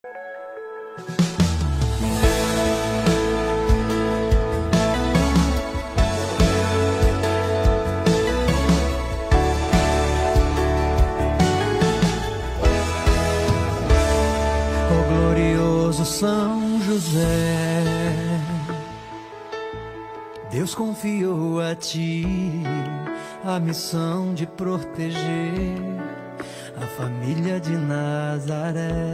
Oh glorioso São José, Deus confiou a ti a missão de proteger a família de Nazaré.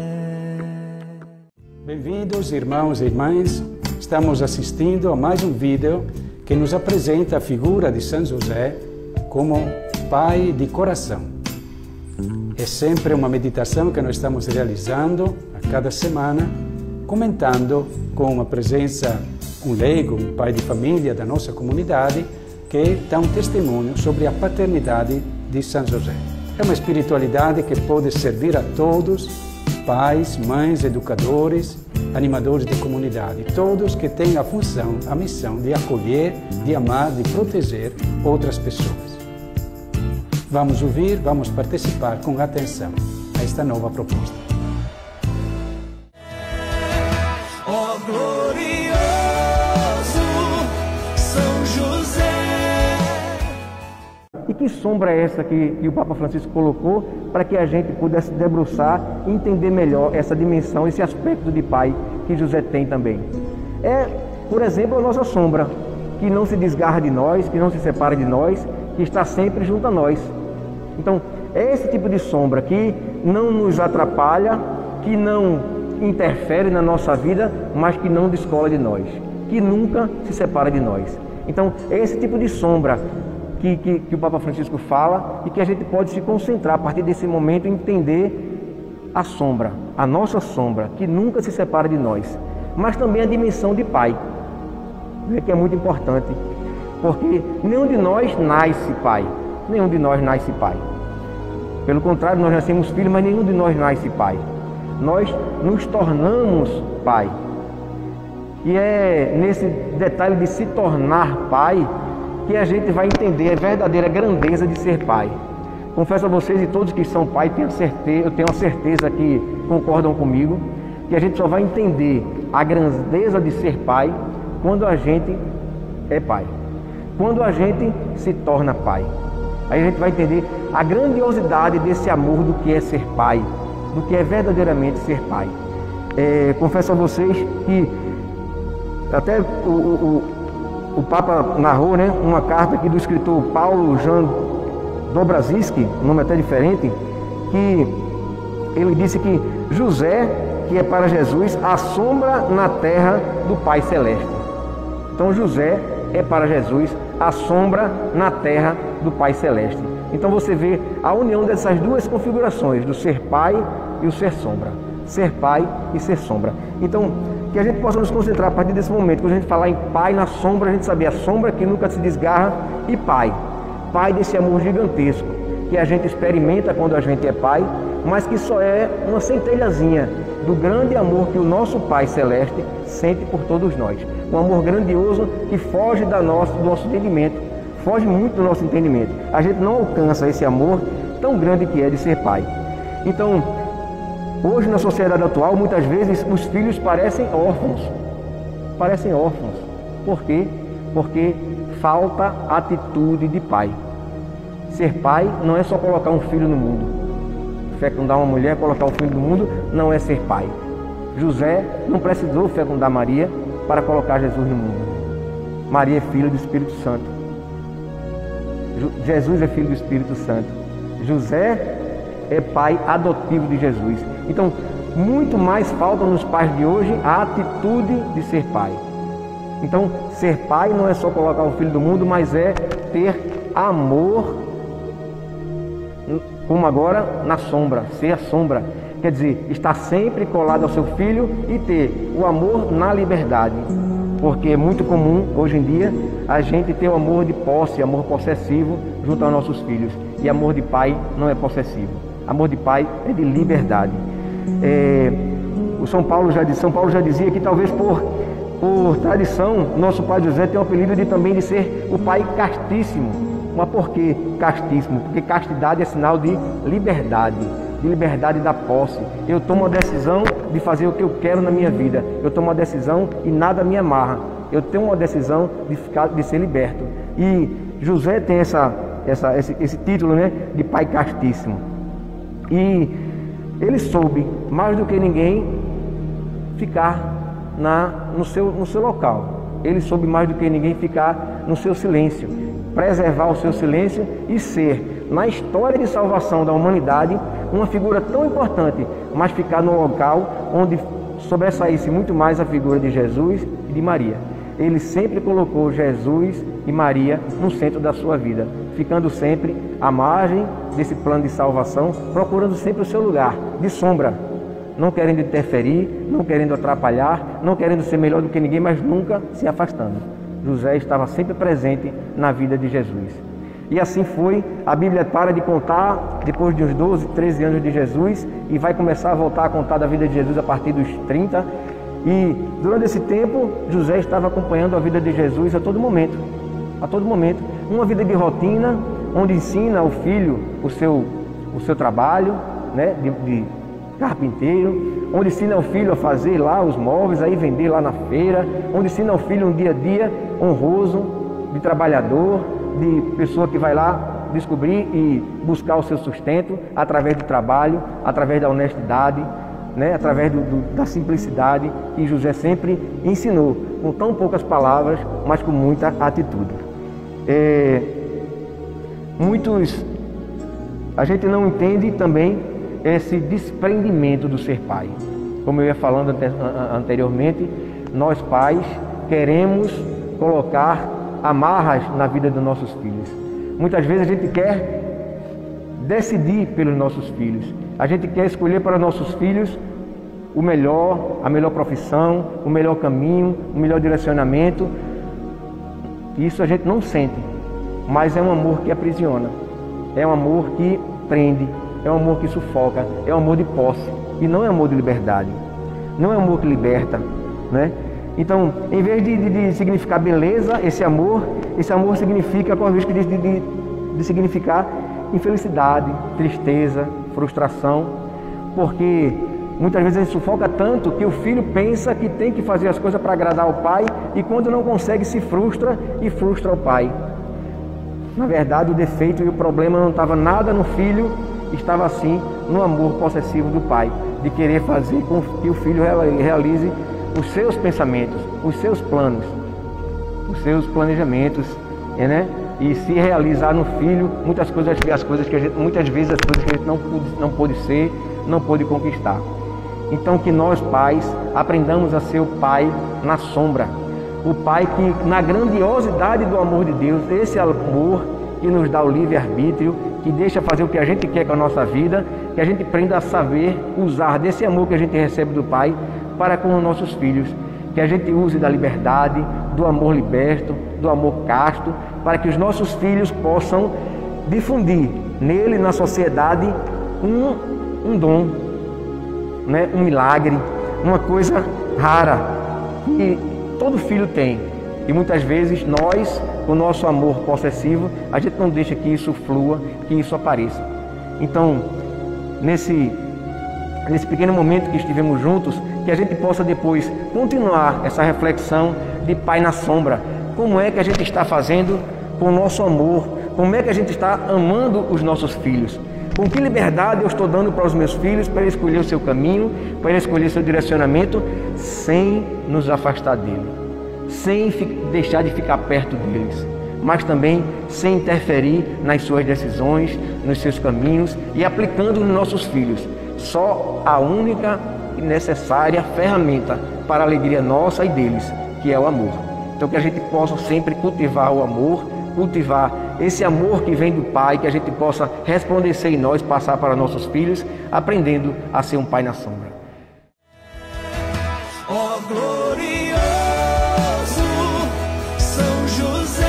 Bem-vindos, irmãos e irmãs. Estamos assistindo a mais um vídeo que nos apresenta a figura de São José como pai de coração. É sempre uma meditação que nós estamos realizando a cada semana, comentando com a presença um leigo, um pai de família da nossa comunidade, que dá um testemunho sobre a paternidade de São José. É uma espiritualidade que pode servir a todos, pais, mães, educadores, animadores de comunidade, todos que têm a função, a missão de acolher, de amar, de proteger outras pessoas. Vamos ouvir, vamos participar com atenção a esta nova proposta. Ó glorioso São José. E que sombra é essa que o Papa Francisco colocou para que a gente pudesse debruçar e entender melhor essa dimensão, esse aspecto de pai que José tem também? É, por exemplo, a nossa sombra, que não se desgarra de nós, que não se separa de nós, que está sempre junto a nós. Então, é esse tipo de sombra que não nos atrapalha, que não interfere na nossa vida, mas que não descola de nós, que nunca se separa de nós. Então, é esse tipo de sombra que o Papa Francisco fala e que a gente pode se concentrar a partir desse momento e entender a sombra, a nossa sombra, que nunca se separa de nós, mas também a dimensão de pai, que é muito importante, porque nenhum de nós nasce pai, nenhum de nós nasce pai. Pelo contrário, nós nascemos filhos, mas nenhum de nós nasce pai. Nós nos tornamos pai. E é nesse detalhe de se tornar pai que a gente vai entender a verdadeira grandeza de ser pai. Confesso a vocês e todos que são pai, eu tenho a certeza que concordam comigo, que a gente só vai entender a grandeza de ser pai quando a gente é pai, quando a gente se torna pai. Aí a gente vai entender a grandiosidade desse amor do que é ser pai, do que é verdadeiramente ser pai. Confesso a vocês que até o Papa narrou, né, uma carta aqui do escritor Paulo Jan Dobrazinski, um nome até diferente, que ele disse que José, que é para Jesus, a sombra na terra do Pai Celeste. Então José é para Jesus a sombra na terra do Pai Celeste. Então você vê a união dessas duas configurações, do ser pai e o ser sombra. Ser pai e ser sombra. Então, que a gente possa nos concentrar a partir desse momento, quando a gente falar em pai, na sombra, a gente saber a sombra que nunca se desgarra e pai. Pai desse amor gigantesco que a gente experimenta quando a gente é pai, mas que só é uma centelhazinha do grande amor que o nosso Pai Celeste sente por todos nós. Um amor grandioso que foge do nosso entendimento, foge muito do nosso entendimento. A gente não alcança esse amor tão grande que é de ser pai. Então, hoje na sociedade atual, muitas vezes os filhos parecem órfãos. Parecem órfãos. Por quê? Porque falta atitude de pai. Ser pai não é só colocar um filho no mundo. Fecundar uma mulher, colocar um filho no mundo, não é ser pai. José não precisou fecundar Maria para colocar Jesus no mundo. Maria é filha do Espírito Santo. Jesus é filho do Espírito Santo. José é pai adotivo de Jesus. Então, muito mais falta nos pais de hoje a atitude de ser pai. Então, ser pai não é só colocar o filho do mundo, mas é ter amor, como agora na sombra, ser a sombra. Quer dizer, estar sempre colado ao seu filho e ter o amor na liberdade. Porque é muito comum, hoje em dia, a gente ter o amor de posse, amor possessivo junto aos nossos filhos. E amor de pai não é possessivo. Amor de pai é de liberdade. O São Paulo já dizia que talvez por tradição, nosso pai José tem o apelido também de ser o pai castíssimo. Mas por que castíssimo? Porque castidade é sinal de liberdade, de liberdade da posse. Eu tomo a decisão de fazer o que eu quero na minha vida. Eu tomo a decisão e nada me amarra. Eu tenho uma decisão de ser liberto. E José tem esse título, né, de pai castíssimo. E ele soube, mais do que ninguém, ficar no seu local. Ele soube mais do que ninguém ficar no seu silêncio, preservar o seu silêncio e ser, na história de salvação da humanidade, uma figura tão importante, mas ficar no local onde sobressaísse muito mais a figura de Jesus e de Maria. Ele sempre colocou Jesus e Maria no centro da sua vida, ficando sempre à margem desse plano de salvação, procurando sempre o seu lugar, de sombra, não querendo interferir, não querendo atrapalhar, não querendo ser melhor do que ninguém, mas nunca se afastando. José estava sempre presente na vida de Jesus. E assim foi, a Bíblia para de contar depois de uns 12, 13 anos de Jesus e vai começar a voltar a contar da vida de Jesus a partir dos 30. E durante esse tempo, José estava acompanhando a vida de Jesus a todo momento. Uma vida de rotina, onde ensina ao filho o seu trabalho, né, de carpinteiro, onde ensina ao filho a fazer lá os móveis, aí vender lá na feira, onde ensina ao filho um dia a dia honroso, de trabalhador, de pessoa que vai lá descobrir e buscar o seu sustento através do trabalho, através da honestidade, né, através da simplicidade, que José sempre ensinou, com tão poucas palavras, mas com muita atitude. A gente não entende também esse desprendimento do ser pai. Como eu ia falando anteriormente, nós pais queremos colocar amarras na vida dos nossos filhos. Muitas vezes a gente quer decidir pelos nossos filhos. A gente quer escolher para nossos filhos o melhor, a melhor profissão, o melhor caminho, o melhor direcionamento. Isso a gente não sente, mas é um amor que aprisiona, é um amor que prende, é um amor que sufoca, é um amor de posse e não é amor de liberdade, não é um amor que liberta, né? Então, em vez de significar beleza, esse amor significa, corre o risco de significar infelicidade, tristeza, frustração, porque muitas vezes ele sufoca tanto que o filho pensa que tem que fazer as coisas para agradar o pai e quando não consegue se frustra e frustra o pai. Na verdade, o defeito e o problema não estava nada no filho, estava sim no amor possessivo do pai, de querer fazer com que o filho realize os seus pensamentos, os seus planos, os seus planejamentos, né? E se realizar no filho muitas vezes que a gente não pôde ser, não pôde conquistar. Então que nós pais aprendamos a ser o pai na sombra, o pai que na grandiosidade do amor de Deus, esse amor que nos dá o livre-arbítrio, que deixa fazer o que a gente quer com a nossa vida, que a gente aprenda a saber usar desse amor que a gente recebe do pai para com os nossos filhos, que a gente use da liberdade, do amor liberto, do amor casto, para que os nossos filhos possam difundir nele, na sociedade, um dom, né? Um milagre, uma coisa rara que todo filho tem. E muitas vezes nós, com o nosso amor possessivo, a gente não deixa que isso flua, que isso apareça. Então, nesse pequeno momento que estivemos juntos, que a gente possa depois continuar essa reflexão de pai na sombra. Como é que a gente está fazendo com o nosso amor? Como é que a gente está amando os nossos filhos? Com que liberdade eu estou dando para os meus filhos para escolher o seu caminho, para escolher o seu direcionamento, sem nos afastar dele, sem deixar de ficar perto deles, mas também sem interferir nas suas decisões, nos seus caminhos e aplicando nos nossos filhos só a única e necessária ferramenta para a alegria nossa e deles, que é o amor. Então que a gente possa sempre cultivar o amor, cultivar esse amor que vem do Pai, que a gente possa resplandecer em nós, passar para nossos filhos, aprendendo a ser um pai na sombra. Ó glorioso São José.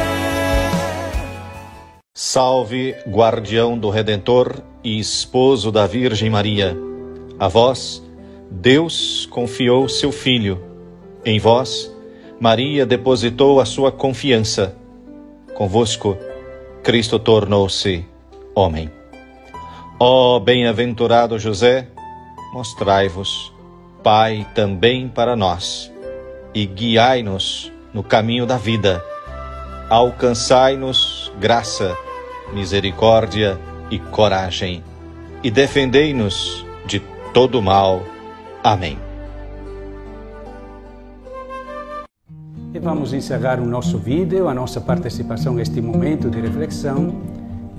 Salve, guardião do Redentor e esposo da Virgem Maria. A vós, Deus confiou seu Filho. Em vós, Maria depositou a sua confiança. Convosco, Cristo tornou-se homem. Ó bem-aventurado José, mostrai-vos Pai também para nós, e guiai-nos no caminho da vida. Alcançai-nos graça, misericórdia e coragem, e defendei-nos de todo mal. Amém. E vamos encerrar o nosso vídeo, a nossa participação neste momento de reflexão,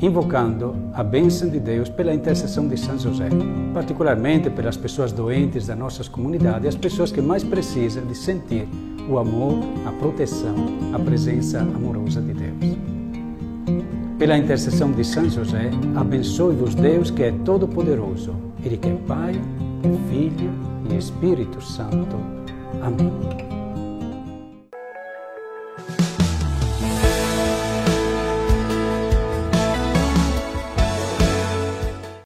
invocando a bênção de Deus pela intercessão de São José, particularmente pelas pessoas doentes da nossa comunidade, as pessoas que mais precisam de sentir o amor, a proteção, a presença amorosa de Deus. Pela intercessão de São José, abençoe-vos Deus, que é todo-poderoso, Ele que é Pai, Filho e Espírito Santo. Amém.